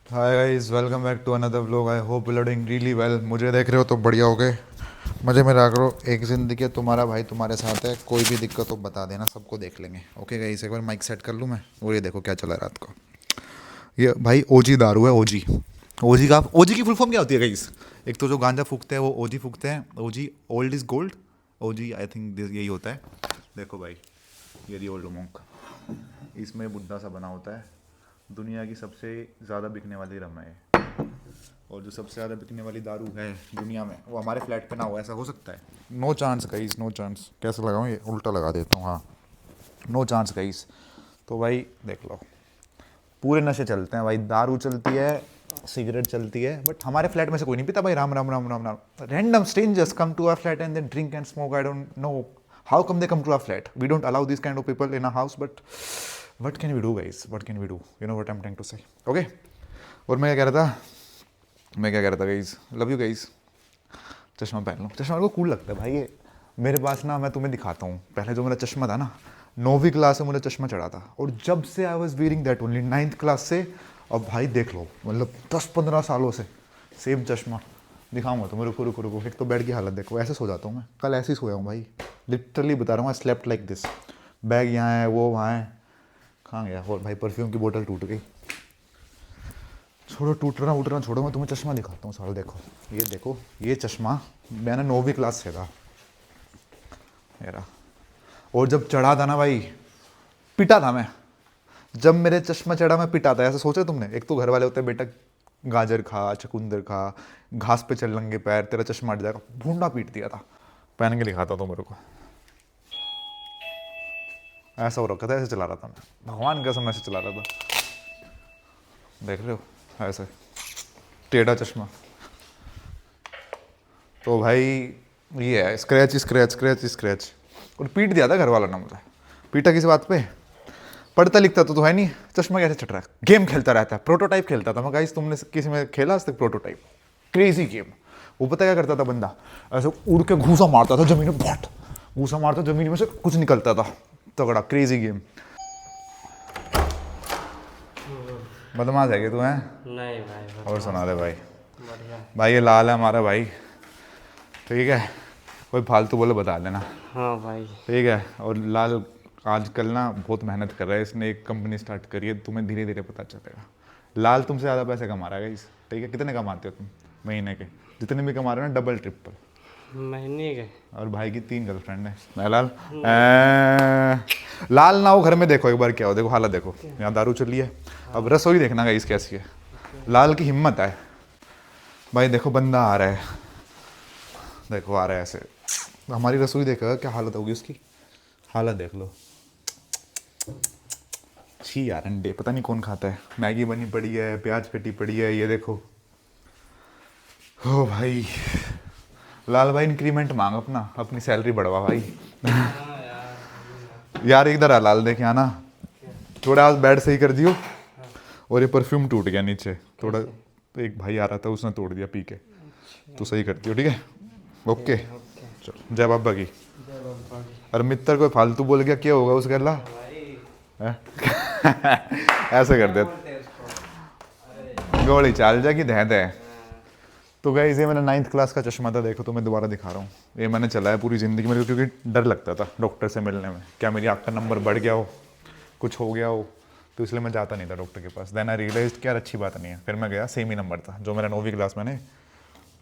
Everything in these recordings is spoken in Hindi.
Hi guys, welcome back to another vlog. I hope you are doing really well. मुझे देख रहे हो तो बढ़िया हो गए, मज़े में रहा करो। एक ज़िंदगी है, तुम्हारा भाई तुम्हारे साथ है। कोई भी दिक्कत हो बता देना, सबको देख लेंगे। ओके गाइस, एक बार माइक सेट कर लूँ मैं। और ये देखो क्या चला रात को। ये भाई ओजी दारू है, ओजी। ओजी की फुल फॉर्म क्या होती है गाइस? एक तो जो गांजा फूकते हैं वो ओजी फूकते हैं। OG, old is gold. OG I think यही होता है। देखो भाई, ये दी ओल्ड मोंक। इसमें बुड्ढा सा बना होता है। दुनिया की सबसे ज़्यादा बिकने वाली रम है ये। और जो सबसे ज़्यादा बिकने वाली दारू है दुनिया में, वो हमारे फ्लैट पे ना हो, ऐसा हो सकता है? No chance guys, no chance. कैसे लगाऊँ? ये उल्टा लगा देता हूँ। हाँ, नो चांस गाइस। तो भाई देख लो, पूरे नशे चलते हैं भाई। दारू चलती है, सिगरेट चलती है, बट हमारे फ्लैट में से कोई नहीं पीता भाई। Ram Ram Ram Ram Ram. Random strangers come to our flat and then drink and smoke. I don't know how come they come to our flat. We don't allow this kind of people in our house, but what can we do guys, what can we do, you know what I'm trying to say? Okay, और मैं क्या कह रहा था गाइस, लव यू गाइस। चश्मा पहन लो, चश्मा मेरे को कूल लगता है भाई। ये मेरे पास ना, मैं तुम्हें दिखाता हूँ। पहले जो मेरा चश्मा था ना, 9वीं क्लास से मुझे चश्मा चढ़ा था, और जब से I was wearing that only 9th class से। अब भाई देख लो, मतलब 10-15 सालों से सेम चश्मा। दिखाऊंगा तुम्हें, रुको रुको रुको। एक तो बेड की हालत देखो, ऐसे सो जाता हूँ मैं। कल ऐसे ही सोया हूँ भाई, लिटरली बता रहा हूँ। I slept like this. Bag यहाँ है, वो वहाँ है। कहाँ गया? और भाई परफ्यूम की बोतल टूट गई। छोड़ो, टूटना छोड़ो, मैं तुम्हें चश्मा दिखाता हूँ साल। देखो, ये देखो, ये चश्मा मैंने 9वीं क्लास से था मेरा। और जब चढ़ा था ना भाई, पिटा था मैं। जब मेरे चश्मा चढ़ा मैं पिटा था। ऐसा सोचा तुमने? एक तो घर वाले होते हैं, बेटा गाजर खा, चकुंदर खा, घास पे चल नंगे पैर, तेरा चश्मा हट जाएगा। भूंडा पीट दिया था। पहन के दिखाता तो मेरे को ऐसा हो रखा था। ऐसे चला रहा था मैं, भगवान की कसम ऐसे चला रहा था। देख रहे हो, ऐसे टेढ़ा चश्मा। तो भाई ये है, स्क्रैच स्क्रैच स्क्रैच स्क्रैच। और पीट दिया था घर वालों ने मुझे। पीटा किस बात पे? पढ़ता लिखता तो है नहीं, चश्मा कैसे चढ़ रहा है? गेम खेलता रहता है, प्रोटोटाइप खेलता था मैं। गाइस, तुमने किसी में खेला आज तक प्रोटोटाइप? Crazy game. वो पता क्या करता था बंदा? ऐसे उड़ के घूसा मारता था जमीन में, बहुत घूसा मारता, जमीन में से कुछ निकलता था। तगड़ा क्रेजी गेम। बदमाश है कि तू है? नहीं भाई, और बदमाश सुना दे नहीं। भाई। बढ़िया। भाई ये लाल है हमारा भाई, ठीक है? कोई फालतू बोले बता देना, हाँ भाई। ठीक है? और लाल आजकल ना बहुत मेहनत कर रहा है। इसने एक कंपनी स्टार्ट करी है, तुम्हें धीरे धीरे पता चलेगा। लाल तुमसे ज़्यादा पैसे कमा रहा है गाइस, ठीक है? कितने कमाते हो तुम महीने के? जितने भी कमा रहे हो ना, डबल ट्रिपल। महीने के। और भाई की 3 गर्लफ्रेंड है मैं लाल। लाल ना हो घर में, देखो एक बार क्या हो। देखो हालत देखो, यहाँ दारू चली है। अब रसोई देखना गाइस कैसी है। लाल की हिम्मत है भाई। देखो बंदा आ रहा है, देखो आ रहा है ऐसे। हमारी रसोई देखो क्या हालत होगी उसकी। हालत देख लो। छी यार, अंडे पता नहीं कौन खाता है। मैगी बनी पड़ी है, प्याज कटी पड़ी है, ये देखो। हो भाई, लाल भाई इंक्रीमेंट मांग अपना, अपनी सैलरी बढ़वा भाई। हाँ यार, वही ना। यार इधर आ लाल, देख यहाँ ना, क्या? थोड़ा आज बेड सही कर दियो। हाँ। और ये परफ्यूम टूट गया नीचे थोड़ा। कैसे? एक भाई आ रहा था, उसने तोड़ दिया पी के। अच्छा। तो सही कर दियो, ठीक है? ओके, ठीक है, ओके। चलो जय बाबा की। जय बाबा की। और मित्र कोई फालतू बोल गया, क्या होगा उसके अल्लाह? भाई हैं? ऐसे कर क्या दे, बोलते हैं उसको? अरे गोली चाल जा कि दे दे। हाँ। तो गाइस, ये मेरा 9th क्लास का चश्मा था। देखो तो मैं दोबारा दिखा रहा हूँ। ये मैंने चलाया पूरी ज़िंदगी मेरे को, क्योंकि डर लगता था डॉक्टर से मिलने में। क्या मेरी आँख का नंबर बढ़ गया हो, कुछ हो गया हो, तो इसलिए मैं जाता नहीं था डॉक्टर के पास। देन आई रियलाइज कि यार अच्छी बात नहीं है। फिर मैं गया, सेम ही नंबर था जो मेरा 9वीं क्लास में ने,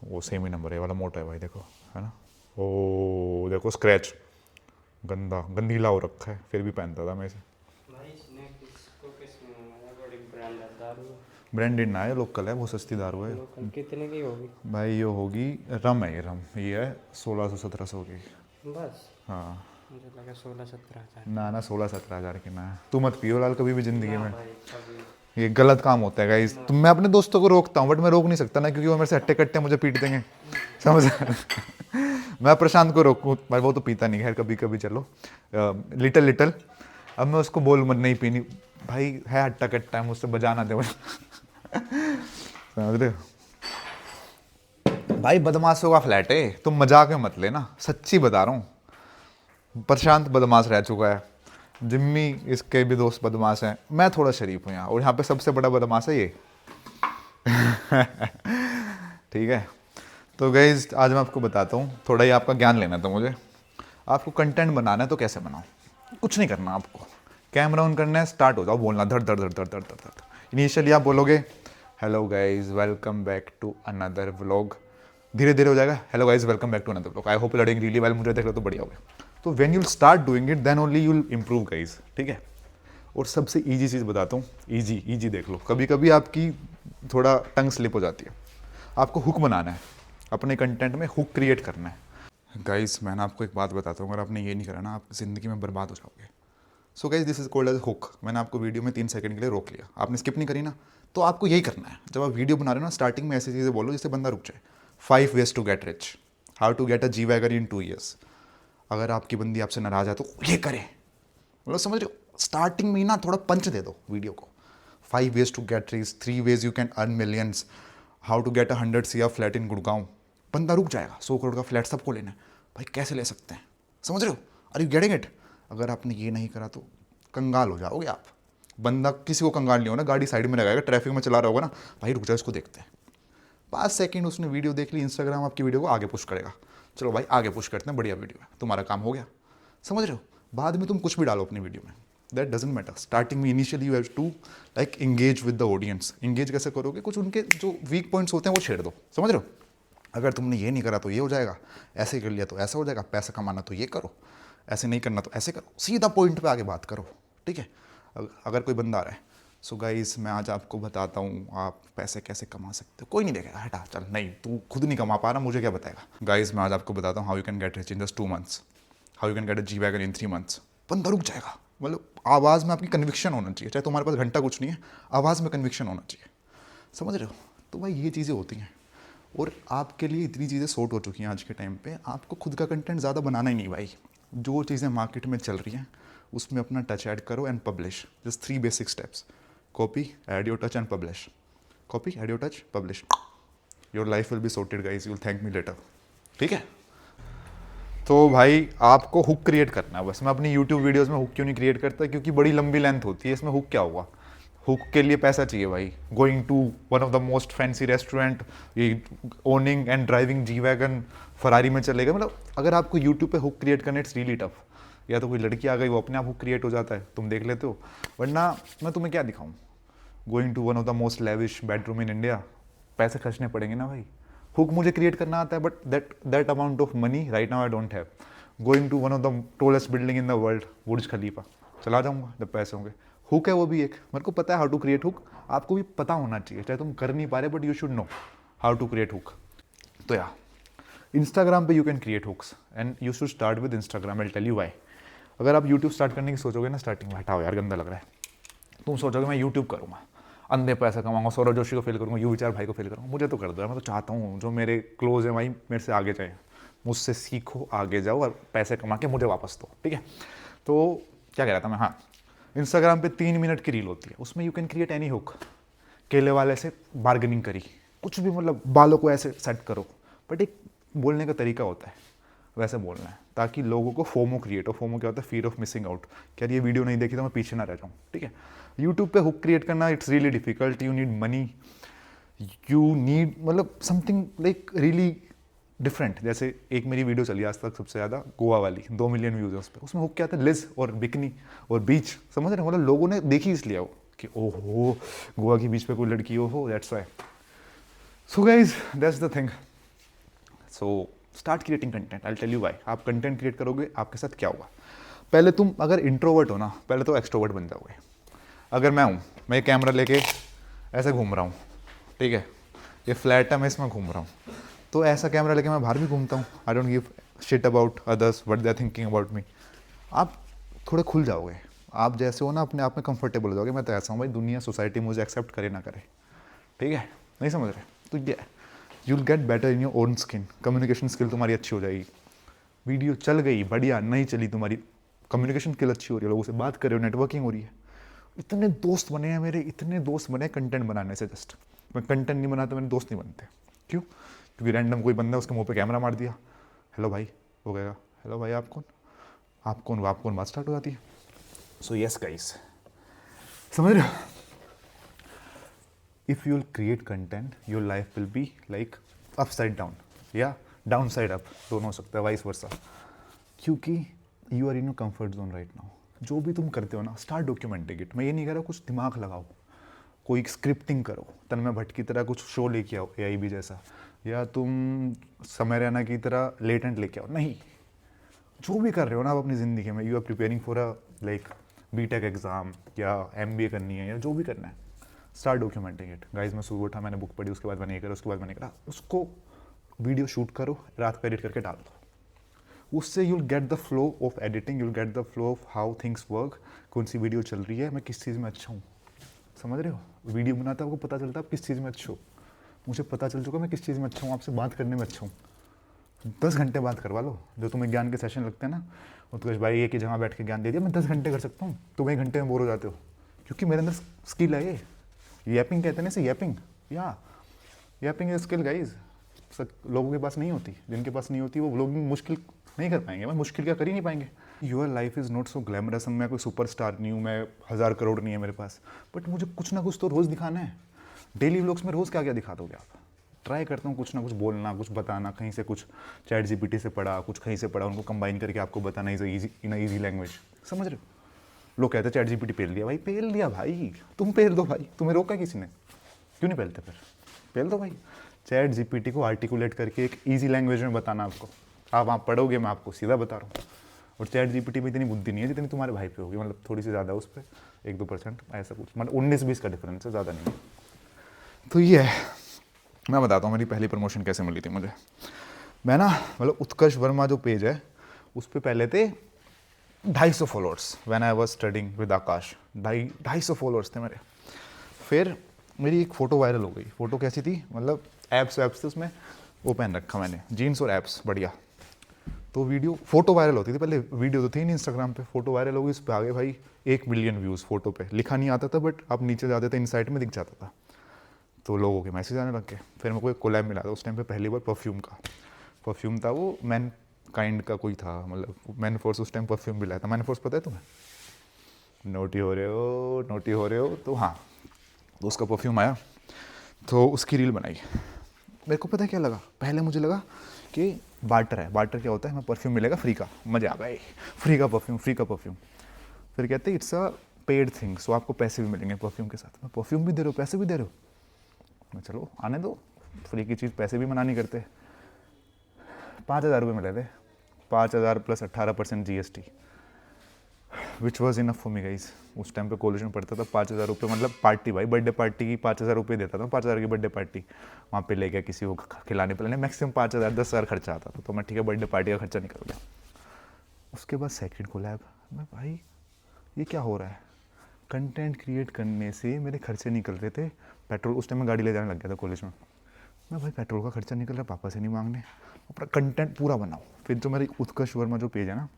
वो सेम ही नंबर है। वाला मोटा है भाई, देखो है ना। ओ देखो स्क्रैच, गंदा गंदीला हो रखा है, फिर भी पहनता था मैं इसे। भाई इसने किसको किसने मंगाया? बड़ी ब्रांडेड दारू। ब्रांडेड ना है, लोकल है, बहुत सस्ती दारू है। लोकल कितने की होगी? भाई ये होगी, रम है ये, रम ये है 1600-1700 की। बस हाँ मुझे लगा 16-17 हज़ार। ना ना, 16-17 हज़ार की ना है। तू मत पियो लाल कभी भी ज़िंदगी ना में। भाई, कभी। ये गलत काम होता है गाइस। तो मैं अपने दोस्तों को रोकता हूँ, बट मैं रोक नहीं सकता ना, क्योंकि वो मेरे से हट्टे कट्टे मुझे पीट देंगे, समझ? मैं प्रशांत को रोकूँ भाई, वो तो पीता नहीं है, कभी कभी चलो लिटल लिटल। अब मैं उसको बोल मत नहीं पीनी, भाई है हट्टा कट्टा है, मुझसे बजाना दे मुझे। समझ रहे हो भाई? बदमाशों का फ्लैट है, तुम मजाक में मत लेना, सच्ची बता रहा हूँ। प्रशांत बदमाश रह चुका है, जिम्मी इसके भी दोस्त बदमाश हैं, मैं थोड़ा शरीफ हूँ यहाँ। और यहाँ पे सबसे बड़ा बदमाश है ये, ठीक है। तो गाइज आज मैं आपको बताता हूँ, थोड़ा ही आपका ज्ञान लेना था मुझे। आपको कंटेंट बनाना है तो कैसे बनाओ, कुछ नहीं करना आपको, कैमरा ऑन करना है, स्टार्ट हो जाओ बोलना, धड़ धड़ धड़ धड़ धड़ धड़ धड़। इनिशियली आप बोलोगे hello guys welcome back to another vlog, धीरे धीरे हो जाएगा hello guys welcome back to another vlog, I hope learning really well, मुझे देख लो तो बढ़िया हो गया। तो when you'll start doing it then only you'll improve guys, ठीक है। और सबसे इजी चीज़ बताता हूँ, इजी इजी देख लो, कभी कभी आपकी थोड़ा टंग स्लिप हो जाती है, आपको हुक बनाना है, अपने कंटेंट में हुक क्रिएट करना है। गाइस मैं ना आपको एक बात बताता हूँ, अगर आपने ये नहीं करा ना, आप ज़िंदगी में बर्बाद हो जाओगे। So guys this is called as hook. मैंने आपको वीडियो में 3 सेकंड के लिए रोक लिया, आपने स्किप नहीं करी ना, तो आपको यही करना है। जब आप वीडियो बना रहे हो ना, स्टार्टिंग में ऐसी चीज़ें बोलो जिससे बंदा रुक जाए। 5 ways to get rich, how to get a G Wagon in 2 years। अगर आपकी बंदी आपसे नाराज़ है तो ये करे, मतलब समझ रहे हो, स्टार्टिंग में ही ना थोड़ा पंच दे दो वीडियो को। 5 ways to get rich, 3 ways you can earn millions, how to get 100 CR flat in Gurgaon. बंदा रुक जाएगा, 100 करोड़ का फ्लैट सबको लेना है, भाई कैसे ले सकते हैं, समझ रहे हो, आर यू गेटिंग इट। अगर आपने ये नहीं करा तो कंगाल हो जाओगे आप। बंदा किसी को कंगाल नहीं होना, गाड़ी साइड में लगाएगा, ट्रैफिक में चला रहा होगा ना, भाई रुक जाओ इसको देखते हैं। 5 सेकंड उसने वीडियो देख ली, इंस्टाग्राम आपकी वीडियो को आगे पुश करेगा, चलो भाई आगे पुश करते हैं, बढ़िया वीडियो है, तुम्हारा काम हो गया, समझ रहे हो। बाद में तुम कुछ भी डालो अपनी वीडियो में, दैट डजेंट मैटर। स्टार्टिंग में initially you have to like engage with the audience. Engage कैसे करोगे, कुछ उनके जो वीक पॉइंट्स होते हैं वो छेड़ दो, समझ रहे हो। अगर तुमने ये नहीं करा तो ये हो जाएगा, ऐसे कर लिया तो ऐसा हो जाएगा, पैसा कमाना तो ये करो, ऐसे नहीं करना तो ऐसे करो, सीधा पॉइंट पे आगे बात करो, ठीक है। अगर कोई बंदा आ रहा है, सो गाइस मैं आज आपको बताता हूँ आप पैसे कैसे कमा सकते हो, कोई नहीं देखेगा, हटा चल, नहीं तू खुद नहीं कमा पा रहा, मुझे क्या बताएगा। गाइस मैं आज आपको बताता हूँ how you can get rich in just 2 months, how you can get a G Wagon in 3 months। बंदा रुक जाएगा, मतलब आवाज़ में आपकी कन्विक्शन होना चाहिए, चाहे तुम्हारे पास घंटा कुछ नहीं है, आवाज़ में कन्विक्शन होना चाहिए, समझ रहे हो। तो भाई ये चीज़ें होती हैं, और आपके लिए इतनी चीज़ें सॉर्ट हो चुकी हैं आज के टाइम पे, आपको खुद का कंटेंट ज़्यादा बनाना ही नहीं भाई। जो चीज़ें मार्केट में चल रही हैं उसमें अपना टच ऐड करो and publish. Just 3 basic steps, copy, add your touch and publish. Copy, add your touch, publish, your life will be sorted guys, you will thank me later, ठीक है। तो भाई आपको हुक क्रिएट करना है बस। मैं अपनी यूट्यूब वीडियोस में हुक क्यों नहीं क्रिएट करता, क्योंकि बड़ी लंबी लेंथ होती है, इसमें हुक क्या होगा। हुक के लिए पैसा चाहिए भाई, going to one of the most fancy restaurant, owning and driving G Wagon, Ferrari में चलेगा। मतलब अगर आपको यूट्यूब पे हुक क्रिएट करना, इट्स रियली टफ। या तो कोई लड़की आ गई, वो अपने आप हुक क्रिएट हो जाता है, तुम देख लेते हो, वरना मैं तुम्हें क्या दिखाऊँ। Going to one of the most lavish bedroom in India, पैसे खर्चने पड़ेंगे ना भाई। हुक मुझे क्रिएट करना आता है, but that amount of money right now I don't have. Going to one of the tallest building in the world, Burj Khalifa, चला जाऊंगा जब पैसे होंगे। हुक है वो भी एक, मेरे को पता है हाउ टू क्रिएट हुक, आपको भी पता होना चाहिए, चाहे तुम कर नहीं पा रहे, but you should know how to create hook. तो या इंस्टाग्राम पे you can create hooks and you should start with Instagram, I tell you why. अगर आप यूट्यूब स्टार्ट करने की सोचोगे ना स्टार्टिंग में, हटाओ यार गंदा लग रहा है, तुम सोचोगे मैं यूट्यूब करूँगा, अंधे पैसा कमाऊंगा, सौरभ जोशी को फेल करूँगा, यू विचार भाई को फेल करूँगा, मुझे तो कर दो यार, मैं तो चाहता हूँ जो मेरे क्लोज है भाई मेरे से आगे जाए, मुझसे सीखो, आगे जाओ और पैसे कमा के मुझे वापस दो, ठीक है। तो क्या कह रहा था मैं, हाँ, इंस्टाग्राम पे 3 मिनट की रील होती है, उसमें you can create any hook. केले वाले से बार्गेनिंग करी, कुछ भी, मतलब बालों को ऐसे सेट करो, बट एक बोलने का तरीका होता है, वैसे बोलना है, ताकि लोगों को फोमो क्रिएट हो। फोमो क्या होता है, फियर ऑफ मिसिंग आउट, कि यार ये वीडियो नहीं देखी तो मैं पीछे ना रह जाऊँ, ठीक है। यूट्यूब पे हुक क्रिएट करना it's really difficult, you need money, you need मतलब समथिंग लाइक रियली डिफरेंट। जैसे एक मेरी वीडियो चली आज तक सबसे ज़्यादा, गोवा वाली, 2 मिलियन व्यूज़ है उस पर, उसमें हुक क्या था, लिज और बिकनी और बीच, समझ रहे, मतलब लोगों ने देखी इसलिए वो कि ओहो गोवा की बीच पे कोई लड़की हो, that's why. So guys that's the thing. So start creating content, I tell you why. आप कंटेंट क्रिएट करोगे, आपके साथ क्या होगा, पहले तुम अगर इंट्रोवर्ट हो ना, पहले तो एक्सट्रोवर्ट बन जाओगे। अगर मैं हूँ, मैं ये कैमरा लेके ऐसे घूम रहा हूँ, ठीक है, ये फ्लैट है, मैं इसमें घूम रहा हूँ, तो ऐसा कैमरा लेके मैं बाहर भी घूमता हूँ, I don't give shit about others what they are thinking about me. आप थोड़े खुल जाओगे, आप जैसे हो ना अपने आप में कंफर्टेबल हो जाओगे। मैं तो ऐसा हूँ भाई, दुनिया सोसाइटी मुझे एक्सेप्ट करे ना करे, ठीक है, नहीं समझ रहे, तो ये you will get better in your own skin, communication skill तुम्हारी अच्छी हो जाएगी। वीडियो चल गई बढ़िया, नहीं चली तुम्हारी कम्युनिकेशन स्किल अच्छी हो रही है, लोगों से बात कर रहे हो, नेटवर्किंग हो रही है। इतने दोस्त बने हैं मेरे, इतने दोस्त बने कंटेंट बनाने से। जस्ट मैं कंटेंट नहीं बनाता, मेरे दोस्त नहीं बनते। क्यों? क्योंकि रैंडम कोई बंदा, उसके मुंह पे कैमरा मार दिया, हेलो भाई, हो गएगा, हेलो भाई आप कौन, आप कौन, आप कौन, बात स्टार्ट हो जाती है। सो यस गाइस, समझ रहे हो, if you will create content your life will be like upside down या डाउन साइड अप, दोनों हो सकता है, वाइस वर्सा, क्योंकि you are in your comfort zone right now. जो भी तुम करते हो ना, स्टार्ट डॉक्यूमेंटिंग इट। मैं ये नहीं कह रहा कुछ दिमाग लगाओ, कोई स्क्रिप्टिंग करो, तन्मय भट्ट की तरह कुछ शो लेके आओ AIB जैसा, या तुम समय रैना की तरह लेटेंट लेके आओ, नहीं। जो भी कर रहे हो ना आप अपनी ज़िंदगी में, you are preparing for a like BTech exam या MBA करनी है या जो भी करना है, स्टार्ट डॉक्यूमेंटिंग इट। गाइज मैं सुबह उठा, मैंने बुक पढ़ी, उसके बाद मैंने ये करा, उसके बाद मैंने करा, उसको वीडियो शूट करो, रात को एडिट करके डाल दो। उससे you'll get the flow of editing, you'll get the flow of how things work, कौन सी वीडियो चल रही है, मैं किस चीज़ में अच्छा हूँ, समझ रहे हो। वीडियो बनाता आपको पता चलता है आप किस चीज़ में अच्छे हो। मुझे पता चल चुका मैं किस चीज़ में अच्छा हूँ, आपसे बात करने में अच्छा हूँ। 10 घंटे बात करवा लो, जो तुम्हें ज्ञान के सेशन लगते हैं ना, उत्कर्ष भाई एक ही जगह बैठ के ज्ञान दे दिया, मैं 10 घंटे कर सकता हूँ, तुम 1 घंटे में बोर हो जाते हो, क्योंकि मेरे अंदर स्किल है। ये यैपिंग कहते हैं ना इसे, यैपिंग, या यैपिंग इज स्किल गाइज। लोगों के पास नहीं होती, जिनके पास नहीं होती वो व्लॉगिंग मुश्किल नहीं कर पाएंगे, मैं मुश्किल क्या कर ही नहीं पाएंगे। Your life is not so glamorous, मैं कोई सुपरस्टार नहीं हूँ, मैं 1000 करोड़ नहीं है मेरे पास, बट मुझे कुछ ना कुछ तो रोज़ दिखाना है। डेली व्लॉग्स में रोज़ क्या क्या दिखा दोगे आप। ट्राई करता हूँ कुछ ना कुछ बोलना, कुछ बताना, कहीं से कुछ चैट GPT से पढ़ा, कुछ कहीं से पढ़ा, उनको कंबाइन करके आपको बताना इज इन ईजी लैंग्वेज, समझ रहे हो। लोग कहते हैं चैट GPT पेल दिया, भाई पेल दिया भाई, तुम पेल दो भाई, तुम्हें रोका किसी ने, क्यों नहीं पेलते फिर, पेल दो भाई। चैट GPT को आर्टिकुलेट करके एक ईजी लैंग्वेज में बताना आपको, आप वहाँ पढ़ोगे, मैं आपको सीधा बता रहा हूँ। और चैट GPT में इतनी बुद्धि नहीं है जितनी तुम्हारे भाई पे होगी, मतलब थोड़ी सी ज़्यादा उस पर 1-2% ऐसा कुछ, मतलब 19-20 का डिफरेंस है, ज़्यादा नहीं है। तो ये है, मैं बताता हूँ मेरी पहली प्रमोशन कैसे मिली थी मुझे। मैं ना, मतलब उत्कर्ष वर्मा जो पेज है उस पर पहले थे 250 followers, when I was studying with Akash, 250 followers थे मेरे। फिर मेरी एक फ़ोटो वायरल हो गई। फ़ोटो कैसी थी, मतलब एप्स थे उसमें, वो पहन रखा मैंने, जीन्स और एप्स, बढ़िया। तो वीडियो, फोटो वायरल होती थी पहले, वीडियो तो थी नहीं इंस्टाग्राम पे, फोटो वायरल हो गई, उस पर आ गए भाई 1 मिलियन व्यूज़ फोटो पे। लिखा नहीं आता था बट आप नीचे जाते थे, इनसाइट में दिख जाता था, तो लोगों के मैसेज आने लग गए। फिर मेरे को एक कोलैब मिला था उस टाइम पे पहली बार, परफ्यूम का। परफ्यूम था वो मैन काइंड का कोई था, मतलब मैन फोर्स उस टाइम परफ्यूम भी लाया था। मैन फोर्स पता है तुम्हें, नोटी हो रहे हो, तो हाँ, तो उसका परफ्यूम आया, तो उसकी रील बनाई। मेरे को पता है क्या लगा, पहले मुझे लगा कि बार्टर है। बार्टर क्या होता है, हमें परफ्यूम मिलेगा फ्री का, मज़ा आ गए, फ्री का परफ्यूम। फिर कहते हैं इट्स अ पेड थिंग, सो आपको पैसे भी मिलेंगे परफ्यूम के साथ। मैं परफ्यूम भी दे रहे हो, पैसे भी दे रहे हो, मैं चलो आने दो, फ्री की चीज़ पैसे भी मना नहीं करते। 5,000 रुपये मिले थे, 5,000 plus 18% GST, which was enough for me guys. उस टाइम पे कॉलेज में पढ़ता था, 5,000 रुपये मतलब पार्टी, भाई बर्थडे पार्टी की 5,000 रुपये देता था। 5,000 की बर्थडे पार्टी, वहाँ पे ले गया किसी को खिलाने पिलाने, मैक्सिमम 5,000 10,000 खर्चा आता था, तो मैं ठीक है बर्थडे पार्टी का खर्चा निकल गया। उसके बाद सेकंड कोलैब, मैं भाई ये क्या हो रहा है, कंटेंट क्रिएट करने से मेरे खर्चे निकल रहे थे। पेट्रोल, उस टाइम में गाड़ी ले जाने लग गया था कॉलेज में, मैं भाई पेट्रोल का खर्चा निकल रहा है, पापा से नहीं मांगने, अपना कंटेंट पूरा बनाओ। फिर जो मेरी उत्कर्ष वर्मा जो पेज है ना,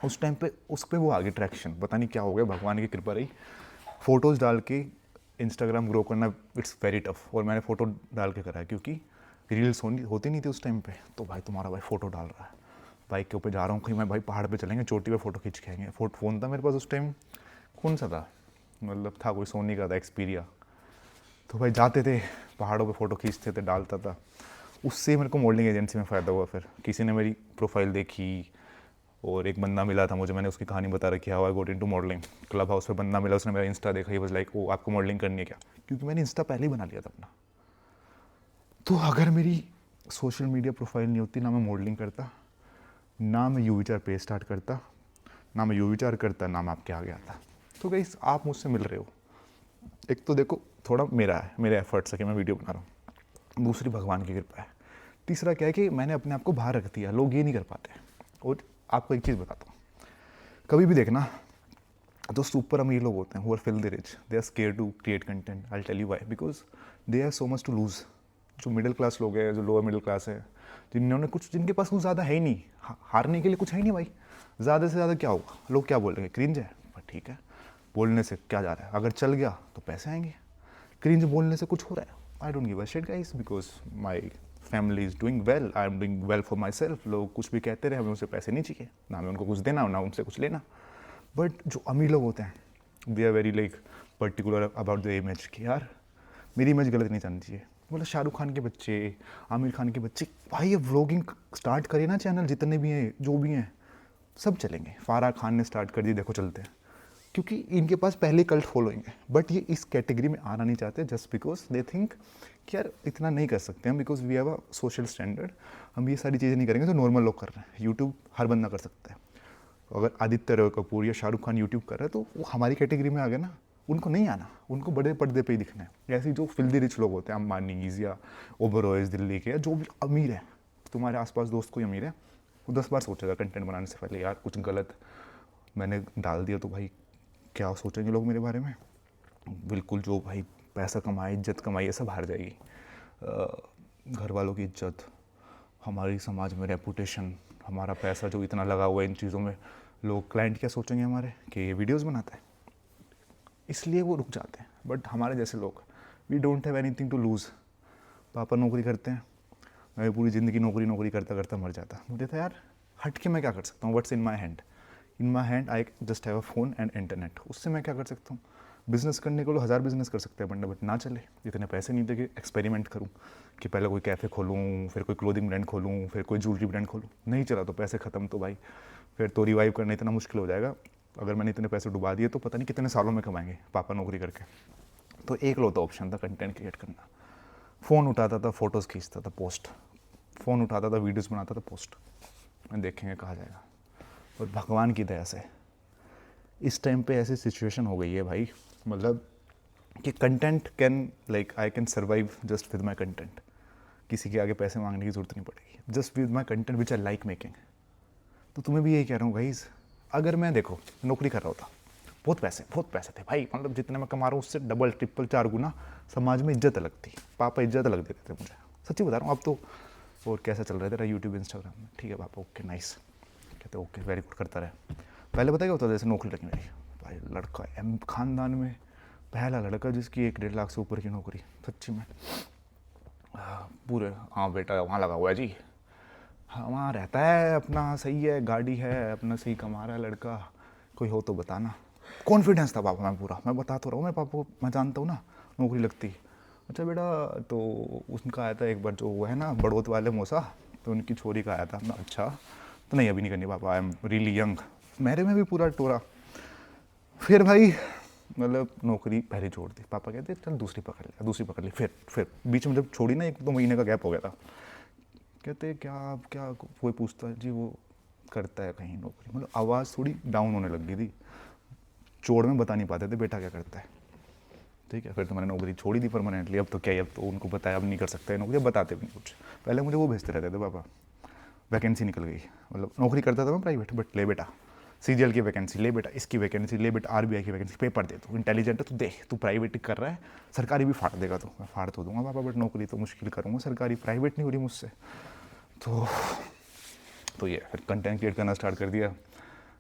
उस टाइम पे उस पर वो आ गई ट्रैक्शन, पता नहीं क्या हो गया, भगवान की कृपा रही। फ़ोटोज़ डाल के इंस्टाग्राम ग्रो करना इट्स वेरी टफ, और मैंने फ़ोटो डाल के करा है क्योंकि रील्स होती नहीं थी उस टाइम पे। तो भाई तुम्हारा भाई फ़ोटो डाल रहा है, बाइक के ऊपर जा रहा हूँ कहीं, मैं भाई पहाड़ पे चलेंगे, चोटी पे फ़ोटो खींच के आएंगे। फ़ोन था मेरे पास उस टाइम, कौन सा था, मतलब था कोई सोनी का था, एक्सपीरिया। तो भाई जाते थे पहाड़ों पे, फ़ोटो खींचते थे, डालता था। उससे मेरे को मॉडलिंग एजेंसी में फ़ायदा हुआ। फिर किसी ने मेरी प्रोफाइल देखी और एक बंदा मिला था मुझे, मैंने उसकी कहानी बता रखी है, how I got into modelling. Club house पे बंदा मिला, उसने मेरा इंस्टा देखा, ही वाज लाइक ओ आपको मॉडलिंग करनी है क्या, क्योंकि मैंने इंस्टा पहले ही बना लिया था अपना। तो अगर मेरी सोशल मीडिया प्रोफाइल नहीं होती, ना मैं मॉडलिंग करता, ना मैं यूविचार पेज स्टार्ट करता, ना मैं यूविचार करता, ना मैं आपके आगे आता। तो गाइस आप मुझसे मिल रहे हो, एक तो देखो थोड़ा मेरा है, मेरे एफर्ट्स है कि मैं वीडियो बना रहा हूँ, दूसरी भगवान की कृपा है, तीसरा क्या है कि मैंने अपने आप को बाहर रख दिया, लोग ये नहीं कर पाते। और आपको एक चीज़ बताता हूँ, कभी भी देखना जो सुपर अमीर लोग होते हैं, who are filthy rich, they are scared to create content. I'll tell you why, because they have so much to lose. जो मिडिल क्लास लोग हैं, जो लोअर मिडिल क्लास है, जिन्होंने कुछ, जिनके पास कुछ ज़्यादा है ही नहीं, हारने के लिए कुछ है ही नहीं भाई, ज़्यादा से ज़्यादा क्या होगा, लोग क्या बोलेंगे, क्रिंज है, पर ठीक है, बोलने से क्या जा रहा है, अगर चल गया तो पैसे आएंगे, क्रिंज बोलने से कुछ हो रहा है, आई don't give a shit guys, because my family is doing well, I am doing well for my self. लोग कुछ भी कहते रहे, हमें उनसे पैसे नहीं चाहिए, ना हमें उनको कुछ देना, ना उनसे कुछ लेना। बट जो अमीर लोग होते हैं, they are very like particular about the image कि यार मेरी इमेज गलत नहीं जानी चाहिए। मतलब शाहरुख खान के बच्चे, आमिर खान के बच्चे, भाई ये व्लॉगिंग स्टार्ट करिए ना, चैनल जितने भी हैं जो भी हैं सब चलेंगे। फारा खान ने स्टार्ट कर दी, देखो चलते हैं, क्योंकि इनके पास पहले कल्ट फॉलोइंग है। बट ये इस कैटेगरी में आना नहीं चाहते जस्ट बिकॉज दे थिंक कि यार इतना नहीं कर सकते हम, because we have a social standard. हम ये सारी चीज़ें नहीं करेंगे जो नॉर्मल लोग कर रहे हैं। यूट्यूब हर बंदा कर सकता है। अगर आदित्य रॉय कपूर या शाहरुख खान यूट्यूब कर रहा है तो वो हमारी कैटेगरी में आ गए ना, उनको नहीं आना, उनको बड़े पर्दे पे ही दिखना है। ऐसे जो फिल्दी रिच लोग होते हैं, अंबानीज या ओबरॉयज दिल्ली के, या जो भी अमीर है, तुम्हारे आसपास दोस्त कोई अमीर है, वो 10 बार सोचेगा कंटेंट बनाने से पहले, यार कुछ गलत मैंने डाल दिया तो भाई क्या सोचेंगे लोग मेरे बारे में। बिल्कुल, जो भाई पैसा कमाए, इज्जत कमाई, ये सब हार जाएगी। घर वालों की इज्जत, हमारी समाज में रेपुटेशन, हमारा पैसा जो इतना लगा हुआ है इन चीज़ों में, लोग क्लाइंट क्या सोचेंगे हमारे कि ये वीडियोस बनाता है, इसलिए वो रुक जाते हैं। बट हमारे जैसे लोग, we don't have anything to lose. पापा नौकरी करते हैं, मैं पूरी ज़िंदगी नौकरी करता करता मर जाता। मुझे था यार हट के मैं क्या कर सकता हूँ, what's in my hand I just have a phone and internet, उससे मैं क्या कर सकता हूँ। बिज़नेस करने को 1000 बिज़नेस कर सकते हैं बट ना चले, इतने पैसे नहीं थे कि एक्सपेरिमेंट करूँ, कि पहले कोई कैफ़े खोलूँ, फिर कोई क्लोथिंग ब्रांड खोलूँ, फिर कोई ज्वेलरी ब्रांड खोलूँ। नहीं चला तो पैसे ख़त्म, तो भाई फिर तो रिवाइव करना इतना मुश्किल हो जाएगा। अगर मैंने इतने पैसे डुबा दिए तो पता नहीं कितने सालों में कमाएंगे पापा नौकरी करके। तो एक लौता ऑप्शन था कंटेंट क्रिएट करना। फ़ोन उठाता था, फ़ोटोज़ खींचता था, पोस्ट। फ़ोन उठाता था, वीडियोज़ बनाता था, पोस्ट। मैं देखेंगे कहाँ जाएगा। और भगवान की दया से इस टाइम पे ऐसी सिचुएशन हो गई है भाई, मतलब कि content can like I can survive just with my content. किसी के आगे पैसे मांगने की ज़रूरत नहीं पड़ेगी, just with my content which I like making. तो तुम्हें भी यही कह रहा हूँ गाइस, अगर मैं देखो नौकरी कर रहा होता, बहुत पैसे थे भाई, मतलब जितने मैं कमा रहा हूँ उससे डबल ट्रिपल 4 गुना, समाज में इज्जत अलग थी, पापा इज्जत अलग देते थे मुझे, सच्ची बता रहा हूँ। अब तो और कैसा चल रहा है तेरा यूट्यूब इंस्टाग्राम में, ठीक है पापा, ओके नाइस, कहते ओके वेरी गुड, करता रहे। पहले बताया होता जैसे नौकरी लगी मेरी, भाई लड़का खानदान में पहला लड़का जिसकी 1-1.5 लाख से ऊपर की नौकरी, सच्ची में पूरे, हाँ बेटा वहाँ लगा हुआ है जी, हाँ वहाँ रहता है अपना, सही है, गाड़ी है अपना, सही कमा रहा है लड़का, कोई हो तो बताना। कॉन्फिडेंस था पापा में पूरा, मैं बता तो रहा हूँ, मैं पापा को मैं जानता हूँ ना नौकरी लगती। अच्छा बेटा, तो उनका आया था एक बार, जो वो है ना बड़ौत वाले मौसा, तो उनकी छोरी का आया था। अच्छा तो नहीं अभी नहीं करनी पापा, आई एम रियली यंग। मेरे में भी पूरा टोरा। फिर भाई मतलब नौकरी पहले छोड़ दी, पापा कहते चल दूसरी पकड़ ली। फिर बीच में जब छोड़ी ना, 1-2 महीने का गैप हो गया था, कहते क्या कोई पूछता है जी वो करता है कहीं नौकरी, मतलब आवाज़ थोड़ी डाउन होने लग गई थी, चोड़ में बता नहीं पाते थे बेटा क्या करता है, ठीक है। फिर तो मैंने नौकरी छोड़ी थी परमानेंटली। अब तो क्या है, अब तो उनको बताया अब नहीं कर सकता है नौकरी, अब बताते भी नहीं कुछ। पहले मुझे वो भेजते रहते थे पापा, वैकेंसी निकल गई, मतलब नौकरी करता था मैं प्राइवेट, बट ले बेटा सीजीएल की वैकेंसी, ले बेटा इसकी वैकेंसी, ले बेटा आरबीआई की वैकेंसी, पेपर दे, तू इंटेलिजेंट है, तू देख, तू प्राइवेट कर रहा है, सरकारी भी फाड़ देगा, तो मैं फाड़ तो दूंगा पापा, बट नौकरी तो मुश्किल करूँगा, सरकारी प्राइवेट नहीं हो रही मुझसे। तो ये फिर कंटेंट क्रिएट करना स्टार्ट कर दिया।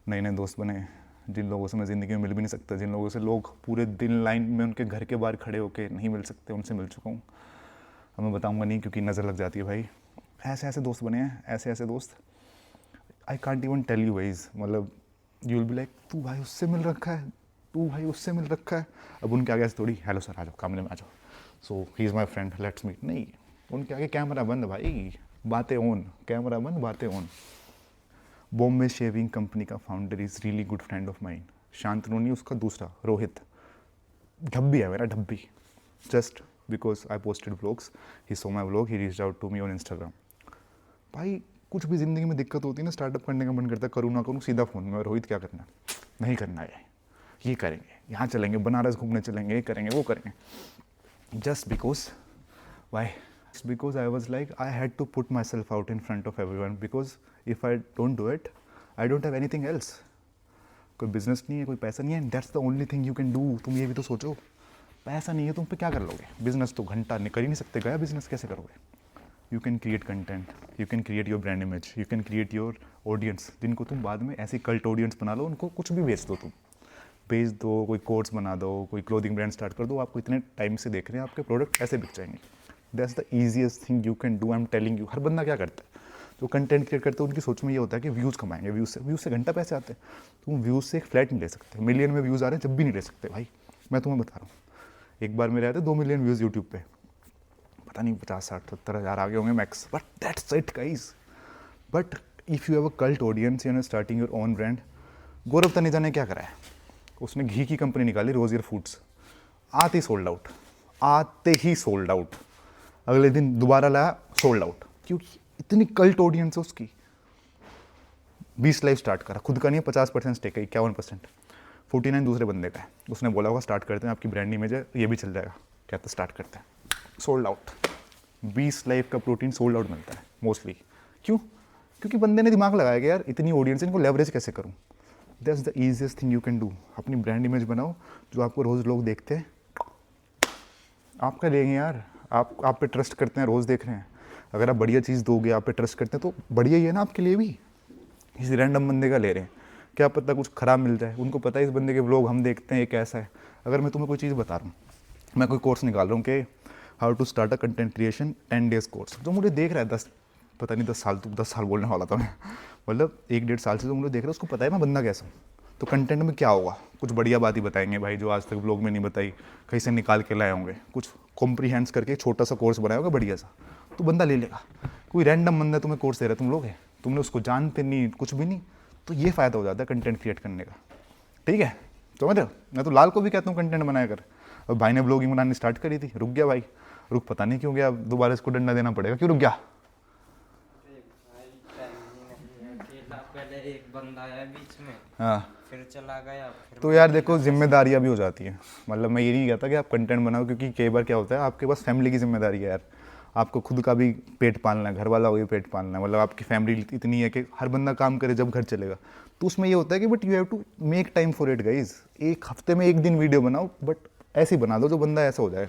नए नए दोस्त बने, जिन लोगों से मैं ज़िंदगी में मिल भी नहीं सकता, जिन लोगों से लोग पूरे दिन लाइन में उनके घर के बाहर खड़े होकर नहीं मिल सकते, उनसे मिल चुका हूँ। अब मैं बताऊँगा नहीं क्योंकि नज़र लग जाती है भाई। ऐसे ऐसे दोस्त बने हैं, ऐसे ऐसे दोस्त, I can't even tell you wise, मतलब यू विल बी लाइक तू भाई उससे मिल रखा है, तू भाई उससे मिल रखा है। अब उनके आगे थोड़ी हेलो सर आ जाओ कमरे में आ जाओ, so he is my friend let's meet, नहीं, उनके आगे कैमरा बंद भाई, बातें ऑन, कैमरा बंद बातें ऑन। बॉम्बे शेविंग कंपनी का founder is really good friend of mine, Shantanu नहीं उसका दूसरा रोहित, ढब्बी है मेरा ढब्बी, just because I posted vlogs, he saw my vlog, he reached out to me on Instagram. भाई कुछ भी ज़िंदगी में दिक्कत होती है ना, स्टार्टअप करने का मन करता है, करूँ ना करूँ सीधा फ़ोन में, रोहित क्या करना है, नहीं करना है, ये करेंगे, यहाँ चलेंगे, बनारस घूमने चलेंगे, ये करेंगे वो करेंगे, just because why, because I was like I had to put myself out in front of everyone, because if I don't do it I don't have anything else। कोई बिजनेस नहीं है, कोई पैसा नहीं है, that's the only thing you can do। तुम ये भी तो सोचो, पैसा नहीं है तुम पे क्या कर लोगे, बिजनेस तो घंटा कर ही नहीं सकते, गया बिजनेस कैसे करोगे। You can create content, you can create your brand image, you can create your audience, जिनको तुम बाद में ऐसे कल्ट ऑडियंस बना लो, उनको कुछ भी बेच दो, तुम बेच दो, कोई कोर्स बना दो, कोई क्लोथिंग ब्रांड स्टार्ट कर दो, आपको इतने टाइम से देख रहे हैं, आपके प्रोडक्ट ऐसे बिक जाएंगे। That's the easiest thing you can do, I am telling you. हर बंदा क्या करता है जो कंटेंट क्रिएट करते हैं, उनकी सोच में ये होता है कि व्यूज़ कमाएंगे, व्यूज़ से घंटा पैसे आते हैं। तुम व्यूज़ से एक फ्लैट नहीं ले सकते, मिलियन में व्यूज़ आ रहे हैं जब भी नहीं ले सकते भाई, मैं तुम्हें बता रहा हूँ। एक बार मेरे आए थे 2 मिलियन व्यूज़ यूट्यूब पे, पता नहीं 50-60-70 हज़ार आ गए होंगे max, but that's it guys. But if you have a cult audience, you know starting your own brand. Gaurav Taneja ने क्या करा है, उसने घी की कंपनी निकाली रोजियर फूड्स, आते ही सोल्ड आउट, आते ही सोल्ड आउट, अगले दिन दोबारा लाया सोल्ड आउट, क्योंकि इतनी कल्ट ऑडियंस है उसकी। 20 लाइव स्टार्ट करा, खुद का नहीं है, 50% स्टेक है, 51%, 49 दूसरे बंदे का है। उसने बोला होगा स्टार्ट करते हैं, आपकी ब्रांड इमेज है, ये भी चल जाएगा, कहते स्टार्ट करते हैं, सोल्ड आउट। 20 लाइव का प्रोटीन सोल्ड आउट मिलता है मोस्टली। क्यों? क्योंकि बंदे ने दिमाग लगाया कि यार इतनी ऑडियंस है, इनको लेवरेज कैसे करूँ। That's the easiest thing you can do. अपनी ब्रांड इमेज बनाओ, जो आपको रोज़ लोग देखते हैं, आपका लेंगे यार, आप पे ट्रस्ट करते हैं, रोज़ देख रहे हैं। अगर आप बढ़िया चीज़ दोगे, आप पे ट्रस्ट करते हैं, तो बढ़िया ही है ना आपके लिए भी। किसी रैंडम बंदे का ले रहे हैं, क्या पता कुछ ख़राब मिल जाए, उनको पता है इस बंदे के व्लॉग हम देखते हैं, ये कैसा है। अगर मैं तुम्हें कोई चीज़ बता रहा हूँ, मैं कोई कोर्स निकाल रहा हूँ कि how to start a content creation 10 days course, जो मुझे देख रहा है 10 साल बोलने वाला था मैं, मतलब 1-1.5 साल से जो मुझे देख रहा है, उसको पता है मैं बंदा कैसा हूँ। तो कंटेंट में क्या होगा, कुछ बढ़िया बात ही बताएंगे भाई, जो आज तक व्लॉग में नहीं बताई, कहीं से निकाल के लाए होंगे, कुछ कॉम्प्रीहेंस करके छोटा सा कोर्स बनाया होगा बढ़िया सा, तो बंदा ले लेगा। कोई रैंडम बंदा तुम्हें कोर्स दे रहा है, तुम लोग है, तुमने उसको जानते नहीं, कुछ भी नहीं, तो ये फ़ायदा हो जाता है कंटेंट क्रिएट करने का। ठीक है, समझ रहे हो? मैं तो लाल को भी कहता हूँ कंटेंट बनाया कर। अब भाई ने व्लॉगिंग बनानी स्टार्ट करी थी, रुक गया भाई, रुक पता नहीं क्यों गया, दोबारा इसको डंडा देना पड़ेगा, क्यों रुक गया? अरे भाई टाइम ही नहीं है, अकेला पहले एक बंदा आया बीच में, हाँ, फिर चला गया, फिर तो यार देखो जिम्मेदारियाँ भी हो जाती हैं। मतलब मैं ये नहीं कहता कि आप कंटेंट बनाओ, क्योंकि कई बार क्या होता है, आपके पास फैमिली की जिम्मेदारी है यार, आपको खुद का भी पेट पालना है, घर वाला हो भी पेट पालना है, मतलब आपकी फैमिली इतनी है कि हर बंदा काम करे जब घर चलेगा, तो उसमें ये होता है कि but you have to make time for it guys. एक हफ्ते में 1 दिन वीडियो बनाओ, बट ऐसे ही बना दो जो बंदा ऐसा हो जाए,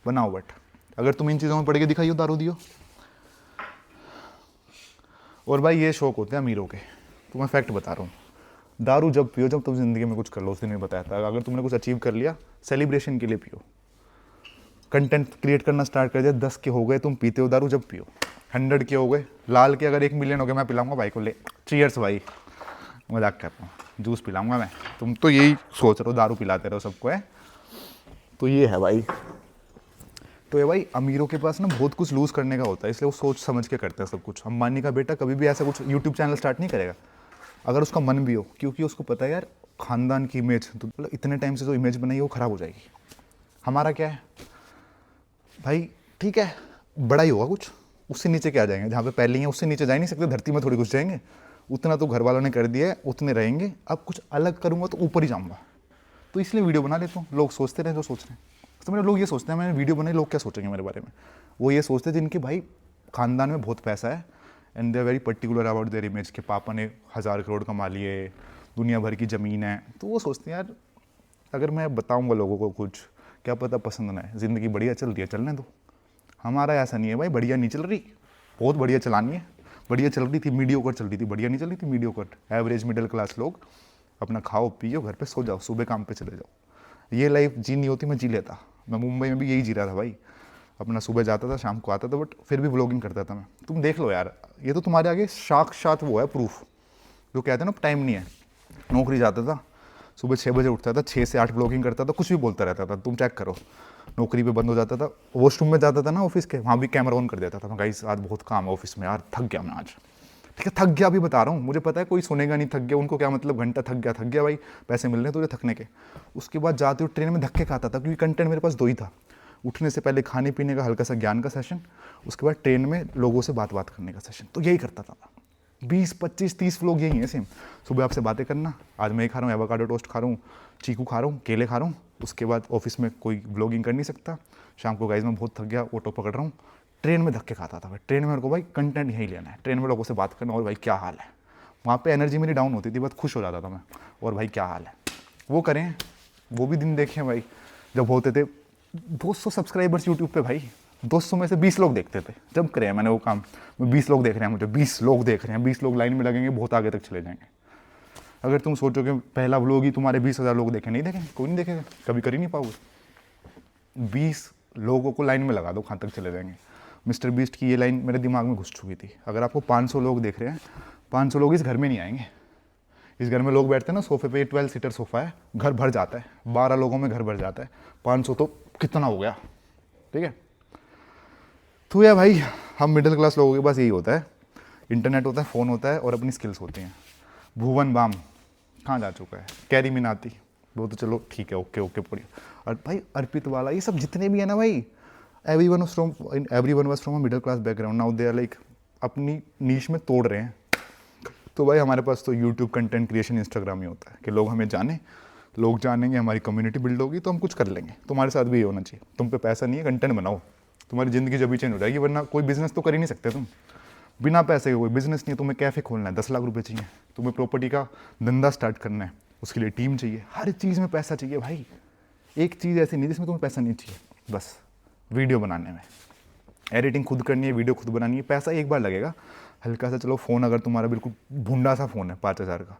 बनाओ। बट अगर तुम इन चीज़ों में पढ़ के दिखाइयो, दारू दियो। और भाई ये शौक होते हैं अमीरों के, तो मैं फैक्ट बता रहा हूँ, दारू जब पियो जब तुम ज़िंदगी में कुछ कर लो, उस दिन में बताया था, अगर तुमने कुछ अचीव कर लिया, सेलिब्रेशन के लिए पियो। कंटेंट क्रिएट करना स्टार्ट कर दिया, 10 के हो गए, तुम पीते हो दारू जब पियो, 100 के हो गए, लाल के अगर 1 मिलियन हो गए, मैं पिलाऊंगा भाई को, ले चीयर्स भाई, मजाक कर रहा हूँ, जूस पिलाऊंगा मैं। तुम तो यही सोच रहे हो, दारू पिलाते रहो सबको, है। तो ये है भाई, तो ये भाई अमीरों के पास ना बहुत कुछ लूज़ करने का होता है, इसलिए वो सोच समझ के करते हैं सब कुछ। अंबानी का बेटा कभी भी ऐसा कुछ यूट्यूब चैनल स्टार्ट नहीं करेगा अगर उसका मन भी हो, क्योंकि उसको पता है यार ख़ानदान की इमेज, तो मतलब इतने टाइम से जो इमेज बनाई है वो ख़राब हो जाएगी। हमारा क्या है भाई, ठीक है बड़ा ही होगा कुछ, उससे नीचे क्या आ जाएंगे, जहाँ पे पहले ही है उससे नीचे जा ही नहीं सकते, धरती में थोड़ी घुस जाएंगे, उतना तो घर वालों ने कर दिया है, उतने रहेंगे। अब कुछ अलग करूँगा तो ऊपर ही जाऊँगा, तो इसलिए वीडियो बना लेता हूँ, लोग सोचते रहे जो सोच रहे हैं। तो मेरे लोग ये सोचते हैं मैंने वीडियो बनाई, लोग क्या सोचेंगे मेरे बारे में, वो ये सोचते हैं जिनके भाई खानदान में बहुत पैसा है, and they are very particular about their image, के पापा ने 1000 करोड़ कमा लिए, दुनिया भर की ज़मीन है, तो वो सोचते हैं यार अगर मैं बताऊँगा लोगों को कुछ, क्या पता पसंद ना है, ज़िंदगी बढ़िया चल रही है चलने दो। हमारा ऐसा नहीं है भाई, बढ़िया नहीं चल रही, बहुत बढ़िया चलानी है, बढ़िया चल रही थी, मीडियोकर चल रही थी, बढ़िया नहीं चल रही थी, मीडियोकर, एवरेज मिडिल क्लास लोग, अपना खाओ पियो घर पे सो जाओ, सुबह काम पे चले जाओ। ये लाइफ जीनी होती मैं जी लेता, मैं मुंबई में भी यही जी रहा था भाई, अपना सुबह जाता था शाम को आता था, बट फिर भी व्लॉगिंग करता था मैं। तुम देख लो यार, ये तो तुम्हारे आगे साक्षात वो है प्रूफ, जो कहते हैं ना टाइम नहीं है। नौकरी जाता था, सुबह 6 बजे उठता था, 6 से 8 व्लॉगिंग करता था, कुछ भी बोलता रहता था, तुम चेक करो। नौकरी पे बंद हो जाता था, वॉशरूम में जाता था ना ऑफिस के, वहाँ भी कैमरा ऑन कर देता था, गाइस आज बहुत काम है ऑफिस में यार, थक गया मैं आज। ठीक है थक गया भी बता रहा हूँ, मुझे पता है कोई सुनेगा नहीं, थक गया उनको क्या मतलब, घंटा थक गया भाई, पैसे मिल रहे हैं तुझे थकने के। उसके बाद जाते हुए ट्रेन में धक्के खाता था, क्योंकि कंटेंट मेरे पास 2 ही था, उठने से पहले खाने पीने का हल्का सा ज्ञान का सेशन, उसके बाद ट्रेन में लोगों से बात करने का सेशन, तो यही करता था। 20, 25, 30 व्लॉग यही है सेम। सुबह आपसे बातें करना, आज मैं खा रहा हूँ एवोकाडो टोस्ट खा रहा हूँ, चीकू खा रहा हूँ, केले खा रहा हूँ, उसके बाद ऑफिस में कोई व्लॉगिंग कर नहीं सकता, शाम को गाइस मैं बहुत थक गया, ऑटो पकड़ रहा हूँ, ट्रेन में धक्के खाता था भाई। ट्रेन में मेरे को भाई कंटेंट यही लेना है, ट्रेन में लोगों से बात करना, और भाई क्या हाल है, वहाँ पे एनर्जी मेरी डाउन होती थी, बहुत खुश हो जाता था मैं, और भाई क्या हाल है। वो करें, वो भी दिन देखे भाई जब होते थे 200 सब्सक्राइबर्स यूट्यूब पे भाई, 200 में से 20 लोग देखते थे, जब करे मैंने वो काम, 20 लोग देख रहे हैं मुझे, 20 लोग देख रहे हैं, 20 लोग लाइन में लगेंगे, बहुत आगे तक चले जाएंगे। अगर तुम सोचो कि पहला व्लॉग ही तुम्हारे 20,000 लोग देखें, नहीं देखेंगे, कोई नहीं देखेगा, कभी कर ही नहीं पाओगे। 20 लोगों को लाइन में लगा दो, कहाँ तक चले जाएंगे। मिस्टर बीस्ट की ये लाइन मेरे दिमाग में घुस चुकी थी, अगर आपको 500 लोग देख रहे हैं, 500 लोग इस घर में नहीं आएंगे। इस घर में लोग बैठते हैं ना सोफे पे, 12 सीटर सोफा है, घर भर जाता है, 12 लोगों में घर भर जाता है, 500 तो कितना हो गया, ठीक है। तो यार भाई हम मिडिल क्लास लोगों के पास यही होता है, इंटरनेट होता है, फ़ोन होता है और अपनी स्किल्स होती हैं। भुवन बाम कहाँ जा चुका है, कैरी मिनाती वो तो चलो ठीक है, ओके ओके पूरी। और भाई अर्पित वाला, ये सब जितने भी है ना भाई, everyone was from a middle class background, now they are like अपनी नीश में तोड़ रहे हैं। तो भाई हमारे पास तो यूट्यूब कंटेंट क्रिएशन, इंस्टाग्राम ही होता है कि लोग हमें जाने, लोग जानेंगे, हमारी कम्युनिटी बिल्ड होगी तो हम कुछ कर लेंगे। तुम्हारे साथ भी ये होना चाहिए, तुम पे पैसा नहीं है, कंटेंट बनाओ, तुम्हारी ज़िंदगी जब भी चेंज हो जाएगी। वरना कोई बिजनेस तो कर ही नहीं सकते तुम, बिना पैसे के कोई बिजनेस नहीं है। तुम्हें कैफ़े खोलना है, 10 लाख रुपए चाहिए। तुम्हें प्रॉपर्टी का धंधा स्टार्ट करना है, उसके लिए टीम चाहिए। हर चीज़ में पैसा चाहिए भाई। एक चीज़ ऐसी नहीं जिसमें तुम्हें पैसा नहीं चाहिए, बस वीडियो बनाने में। एडिटिंग खुद करनी है, वीडियो खुद बनानी है, पैसा एक बार लगेगा हल्का सा। चलो फ़ोन अगर तुम्हारा बिल्कुल भुंडा सा फ़ोन है 5,000 का,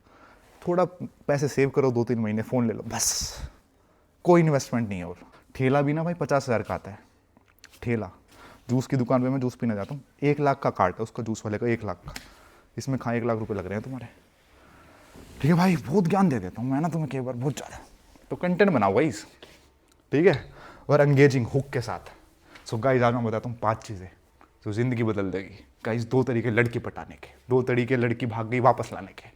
थोड़ा पैसे सेव करो, 2-3 महीने फ़ोन ले लो, बस। कोई इन्वेस्टमेंट नहीं है। और ठेला भी ना भाई 50,000 का आता है ठेला। जूस की दुकान पे मैं जूस पीने जाता हूँ, 1 लाख का कार्ट है उसका, जूस वाले का 1 लाख का। इसमें 1 लाख रुपए लग रहे हैं तुम्हारे, ठीक है भाई। बहुत ज्ञान दे देता हूँ मैं ना तुम्हें कई बार, बहुत ज़्यादा। तो कंटेंट बनाओ गाइस, ठीक है, और एंगेजिंग हुक के साथ। सो गाइस आज मैं बताता हूँ 5 चीज़ें जो ज़िंदगी बदल देगी। गाइस 2 तरीके लड़की पटाने के, 2 तरीके लड़की भाग गई वापस लाने के,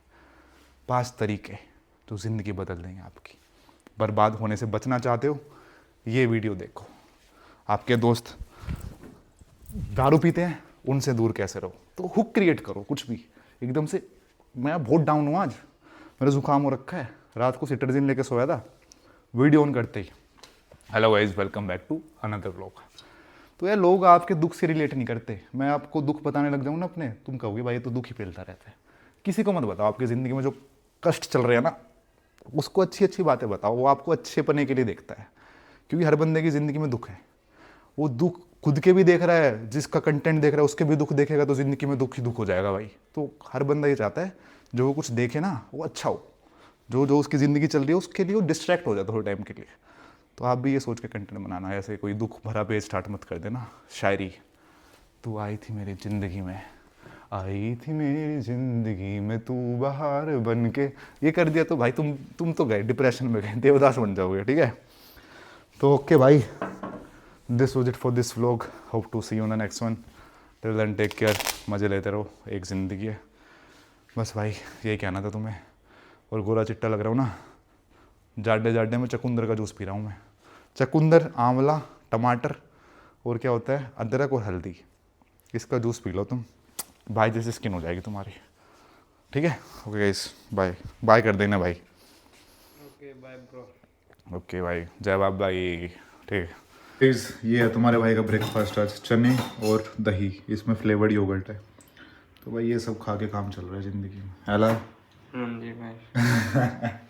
5 तरीके जो ज़िंदगी बदल देंगे आपकी। बर्बाद होने से बचना चाहते हो, ये वीडियो देखो। आपके दोस्त दारू पीते हैं, उनसे दूर कैसे रहो, तो हुक क्रिएट करो कुछ भी। एकदम से मैं बहुत डाउन हूँ आज, मेरा जुकाम हो रखा है, रात को सिट्राजिन लेके सोया था, वीडियो ऑन करते ही hello guys welcome back to another vlog. तो यार लोग आपके दुख से रिलेट नहीं करते। मैं आपको दुख बताने लग जाऊँ ना अपने, तुम कहोगे भाई ये तो दुख ही फैलता रहता है। किसी को मत बताओ आपकी ज़िंदगी में जो कष्ट चल रहे हैं ना, उसको अच्छी अच्छी बातें बताओ, वो आपको अच्छे पने के लिए देखता है। क्योंकि हर बंदे की ज़िंदगी में दुख है, वो दुख खुद के भी देख रहा है, जिसका कंटेंट देख रहा है उसके भी दुख देखेगा तो ज़िंदगी में दुख ही दुख हो जाएगा भाई। तो हर बंदा ये चाहता है जो वो कुछ देखे ना वो अच्छा हो, जो उसकी ज़िंदगी चल रही है उसके लिए वो डिस्ट्रैक्ट हो जाता है थोड़े टाइम के लिए। तो आप भी ये सोच के कंटेंट बनाना, ऐसे कोई दुख भरा पेज स्टार्ट मत कर देना। शायरी, तू आई थी मेरी ज़िंदगी में, आई थी मेरी ज़िंदगी में तू बहार बन के, ये कर दिया तो भाई तुम तो गए डिप्रेशन में, गए देवदास बन जाओगे, ठीक है। तो ओके भाई, this was it for this vlog, hope to see you on the next one. Till then take care, मज़े लेते रहो, एक ज़िंदगी है बस भाई, यही कहना था तुम्हें। और गोरा चिट्टा लग रहा हूँ ना, जाडे जाडे में चकुंदर का जूस पी रहा हूँ मैं। चकुंदर, आंवला, टमाटर और क्या होता है, अदरक और हल्दी, इसका जूस पी लो तुम भाई, जैसे स्किन हो जाएगी तुम्हारी, ठीक है। ओके गाइस, बाय बाय कर देना भाई। Okay bye bro. ओके भाई, जय बाबा भाई, ठीक है। ये है तुम्हारे भाई का ब्रेकफास्ट आज, चने और दही, इसमें फ्लेवर्ड योगर्ट है। तो भाई ये सब खा के काम चल रहा है ज़िंदगी में, हेलो जी भाई।